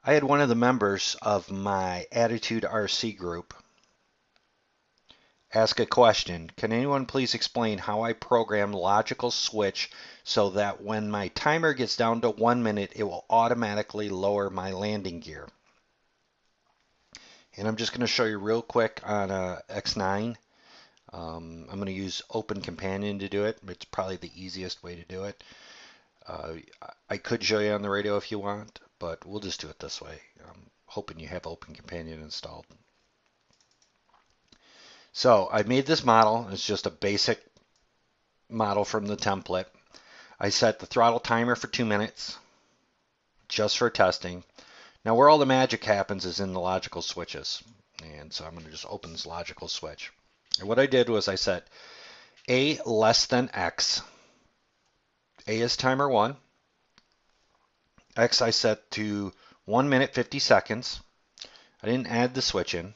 I had one of the members of my Attitude RC group ask a question. Can anyone please explain how I program logical switch so that when my timer gets down to 1 minute, it will automatically lower my landing gear? And I'm just going to show you real quick on a X9. I'm going to use Open Companion to do it. It's probably the easiest way to do it. I could show you on the radio if you want, but we'll just do it this way. I'm hoping you have Open Companion installed. So I made this model. It's just a basic model from the template. I set the throttle timer for 2 minutes just for testing. Now where all the magic happens is in the logical switches. And so I'm going to just open this logical switch. And what I did was I set A less than X. A is timer 1. X I set to 1 minute 50 seconds. I didn't add the switch in.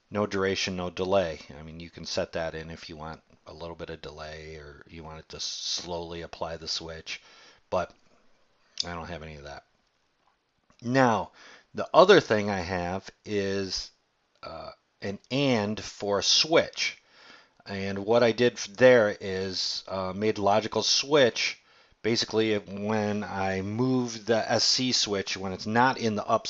No duration, no delay. I mean, you can set that in if you want a little bit of delay or you want it to slowly apply the switch, but I don't have any of that. Now, the other thing I have is an AND for a switch. And what I did there is made logical switch. Basically, when I move the SC switch, when it's not in the up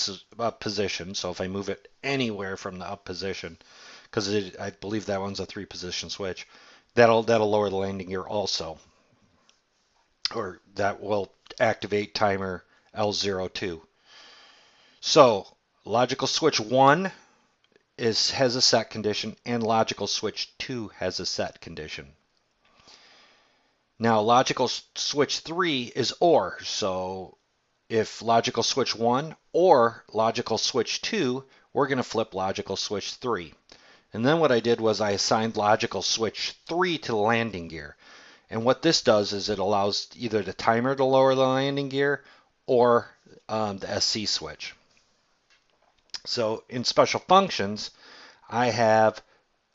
position, so if I move it anywhere from the up position, because I believe that one's a 3-position switch, that'll lower the landing gear also, or that will activate timer L02. So logical switch 1 has a set condition, and logical switch 2 has a set condition. Now logical switch 3 is OR, so if logical switch 1 or logical switch 2, we're going to flip logical switch 3. And then what I did was I assigned logical switch 3 to the landing gear. And what this does is it allows either the timer to lower the landing gear or the SC switch. So in special functions, I have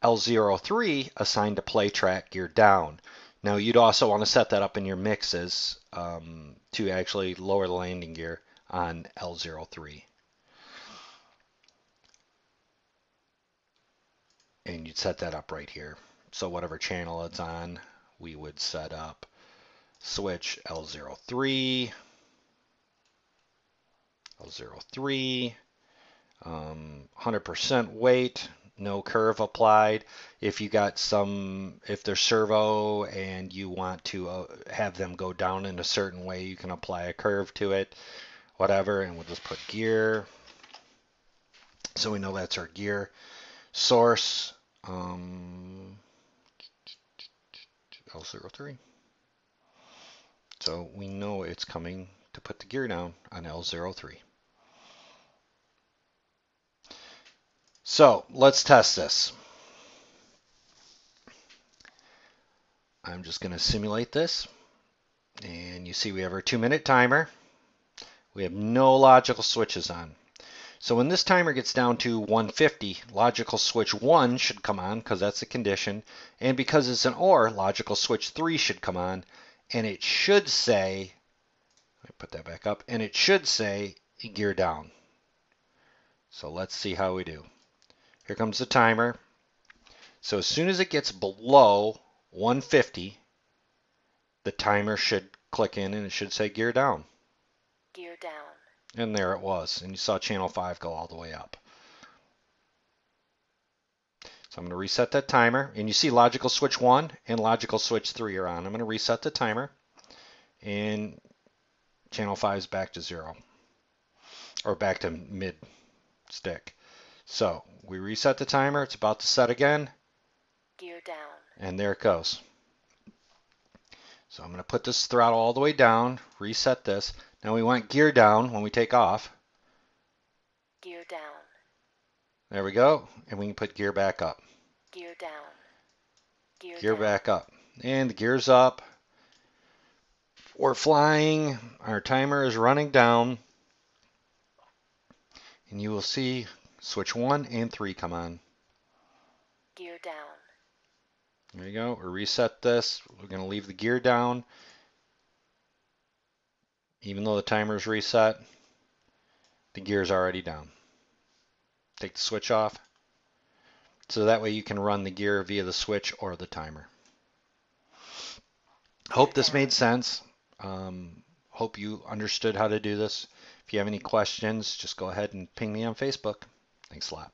L03 assigned to play track gear down. Now you'd also want to set that up in your mixes to actually lower the landing gear on L03. And you'd set that up right here. So whatever channel it's on, we would set up switch L03, 100% weight, no curve applied. If there's servo and you want to have them go down in a certain way, you can apply a curve to it, whatever, and we'll just put gear. So we know that's our gear. Source, L03. So we know it's coming to put the gear down on L03. So let's test this. I'm just going to simulate this. And you see we have our 2-minute timer. We have no logical switches on. So when this timer gets down to 150, logical switch 1 should come on because that's a condition. And because it's an OR, logical switch 3 should come on. And it should say, let me put that back up, and it should say gear down. So let's see how we do. Here comes the timer. So as soon as it gets below 150, the timer should click in and it should say gear down. Gear down. And there it was. And you saw channel 5 go all the way up. So I'm going to reset that timer. And you see logical switch 1 and logical switch 3 are on. I'm going to reset the timer. And channel 5 is back to 0. Or back to mid stick. So we reset the timer. It's about to set again. Gear down. And there it goes. So I'm going to put this throttle all the way down, reset this. Now we want gear down when we take off. Gear down. There we go. And we can put gear back up. Gear down. Gear back up. And the gear's up. We're flying. Our timer is running down. And you will see switch 1 and 3 come on. Gear down. There you go. We'll reset this. We're going to leave the gear down. Even though the timer's reset, the gear's already down. Take the switch off, so that way you can run the gear via the switch or the timer. Gear Hope this down. made sense. Hope you understood how to do this. If you have any questions, just go ahead and ping me on Facebook. Thanks a lot.